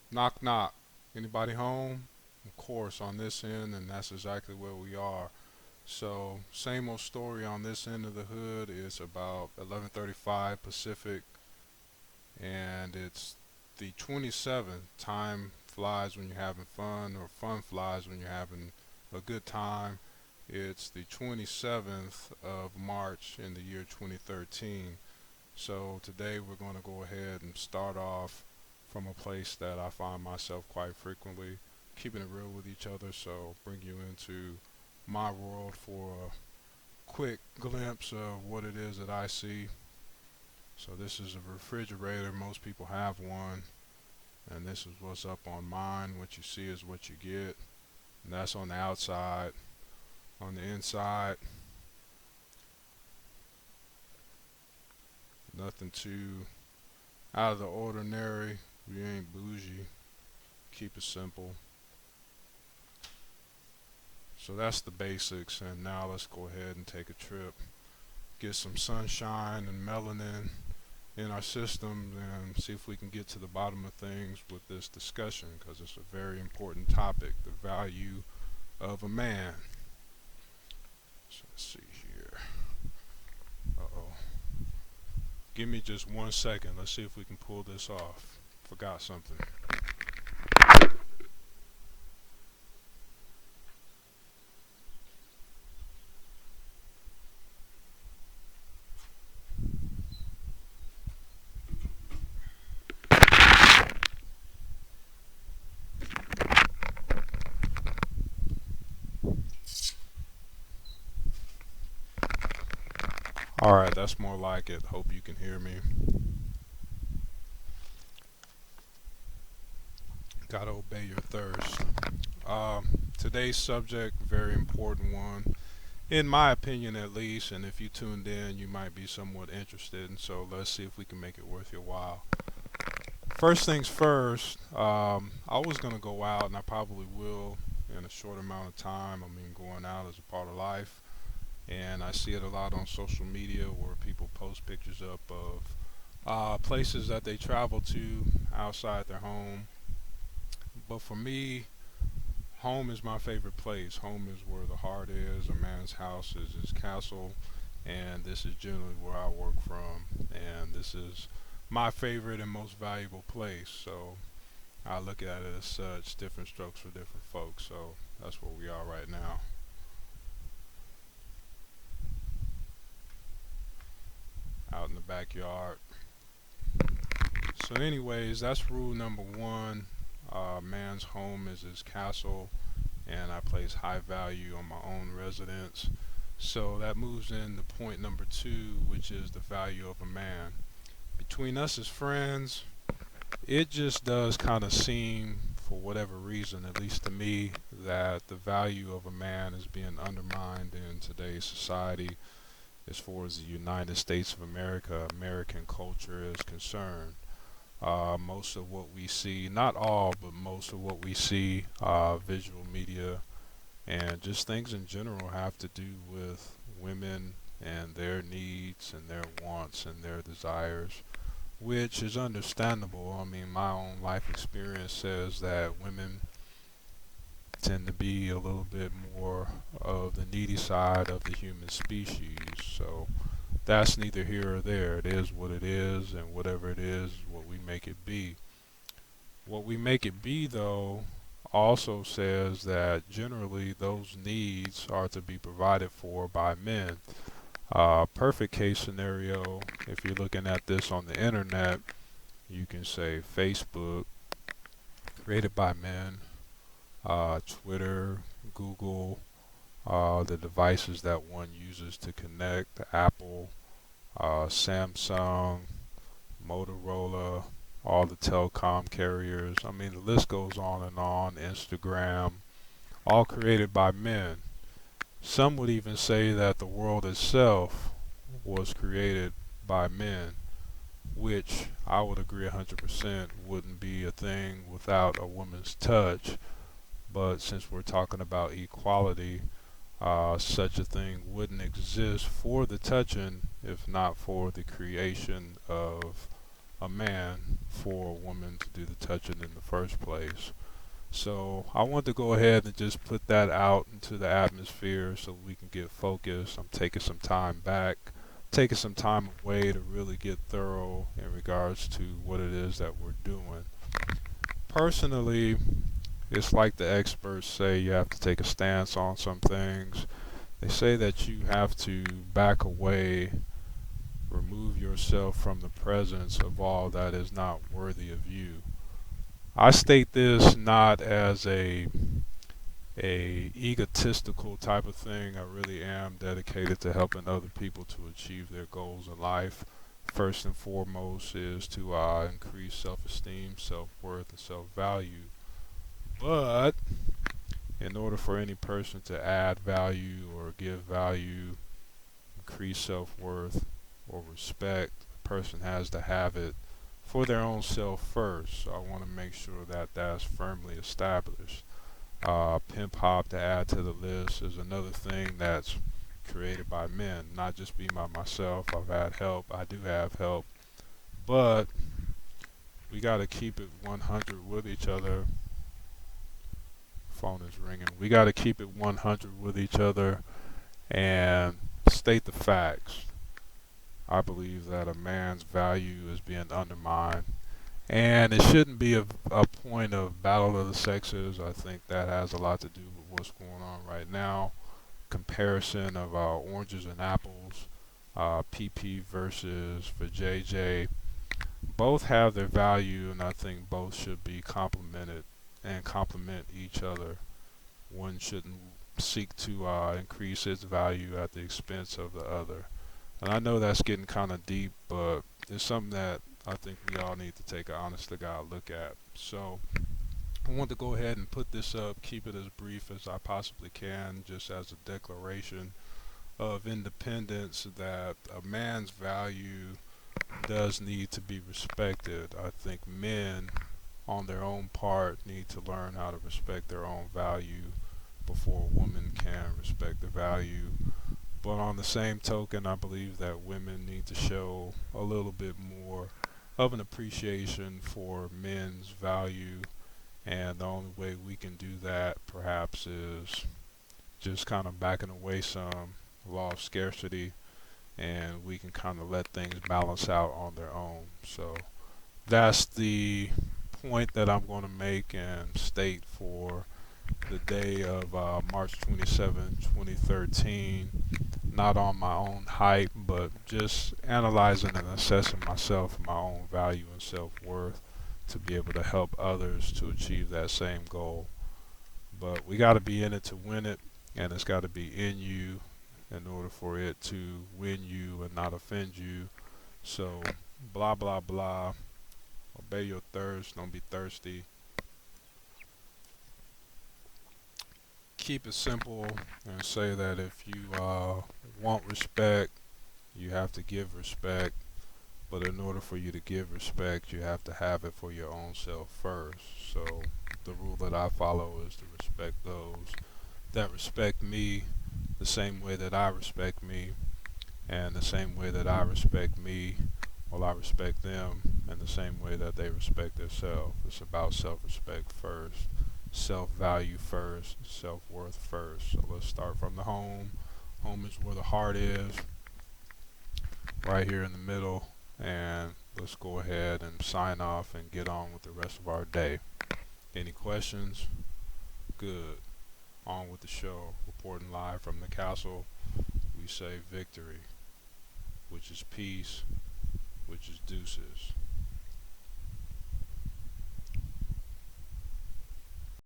Knock knock. Anybody home? Of course, on this end, and that's exactly where we are. So, same old story on this end of the hood. It's about 11:35 Pacific, and it's the 27th. Time flies when you're having fun, or fun flies when you're having a good time. It's the 27th of March in the year 2013. So today we're going to go ahead and start off from a place that I find myself quite frequently, keeping it real with each other. So bring you into my world for a quick glimpse of what it is that I see. So this is a refrigerator. Most people have one, and this is what's up on mine. What you see is what you get, and that's on the outside. On the inside, nothing too out of the ordinary. We ain't bougie. Keep it simple. So that's the basics, and now let's go ahead and take a trip, get some sunshine and melanin in our system, and see if we can get to the bottom of things with this discussion because it's a very important topic, the value of a man. So let's see here. Uh-oh. Give me just 1 second. Let's see if we can pull this off. Forgot something. Alright, that's more like it. Hope you can hear me. Gotta obey your thirst. Today's subject, very important one, in my opinion at least, and if you tuned in, you might be somewhat interested, and so let's see if we can make it worth your while. First things first, I was going to go out, and I probably will in a short amount of time. I mean, going out is a part of life, and I see it a lot on social media where people post pictures up of places that they travel to outside their home. But for me, home is my favorite place. Home is where the heart is. A man's house is his castle, and this is generally where I work from. And this is my favorite and most valuable place. So I look at it as such. Different strokes for different folks. So that's where we are right now. Out in the backyard. So, anyways, that's rule number one. Man's home is his castle, and I place high value on my own residence. So that moves into point number two, which is the value of a man. Between us as friends, it just does kind of seem, for whatever reason, at least to me, that the value of a man is being undermined in today's society as far as the United States of America, American culture is concerned. Most of what we see, not all, but most of what we see, visual media, and just things in general have to do with women and their needs and their wants and their desires, which is understandable. I mean, my own life experience says that women tend to be a little bit more of the needy side of the human species. So that's neither here or there. It is what it is, and whatever it is what we make it be. What we make it be, though, also says that generally those needs are to be provided for by men. Perfect case scenario, if you're looking at this on the internet, you can say Facebook, created by men, Twitter, Google, the devices that one uses to connect, Apple, Samsung, Motorola, all the telecom carriers. I mean, the list goes on and on. Instagram, all created by men. Some would even say that the world itself was created by men, which I would agree 100% wouldn't be a thing without a woman's touch. But since we're talking about equality, such a thing wouldn't exist for the touching if not for the creation of a man for a woman to do the touching in the first place. So I want to go ahead and just put that out into the atmosphere so we can get focused. I'm taking some time back, taking some time away to really get thorough in regards to what it is that we're doing. Personally, it's like the experts say you have to take a stance on some things. They say that you have to back away, remove yourself from the presence of all that is not worthy of you. I state this not as a egotistical type of thing. I really am dedicated to helping other people to achieve their goals in life. First and foremost is to increase self-esteem, self-worth, and self-value. But in order for any person to add value or give value, increase self-worth or respect, the person has to have it for their own self first. So I want to make sure that that's firmly established. Pimp hop, to add to the list, is another thing that's created by men, not just me by myself. I've had help. I do have help, but we got to keep it 100 with each other. Phone is ringing. We got to keep it 100 with each other and state the facts. I believe that a man's value is being undermined, and it shouldn't be a point of battle of the sexes. I think that has a lot to do with what's going on right now. Comparison of oranges and apples, PP versus for JJ. Both have their value, and I think both should be complemented and complement each other. One shouldn't seek to increase its value at the expense of the other. And I know that's getting kind of deep, but it's something that I think we all need to take an honest to God look at. So I want to go ahead and put this up, keep it as brief as I possibly can, just as a declaration of independence that a man's value does need to be respected. I think men, on their own part, need to learn how to respect their own value before a woman can respect the value. But on the same token, I believe that women need to show a little bit more of an appreciation for men's value. And the only way we can do that, perhaps, is just kind of backing away some law of scarcity, and we can kind of let things balance out on their own. So that's the point that I'm going to make and state for the day of March 27, 2013. Not on my own hype, but just analyzing and assessing myself and my own value and self-worth to be able to help others to achieve that same goal. But we got to be in it to win it, and it's got to be in you in order for it to win you and not offend you. So, blah, blah, blah. Obey your thirst, don't be thirsty. Keep it simple and say that if you want respect, you have to give respect. But in order for you to give respect, you have to have it for your own self first. So the rule that I follow is to respect those that respect me the same way that I respect me, and the same way that I respect me, well, I respect them in the same way that they respect themselves. It's about self-respect first, self-value first, self-worth first. So let's start from the home. Home is where the heart is, right here in the middle. And let's go ahead and sign off and get on with the rest of our day. Any questions? Good. On with the show. Reporting live from the castle. We say victory, which is peace, which is deuces.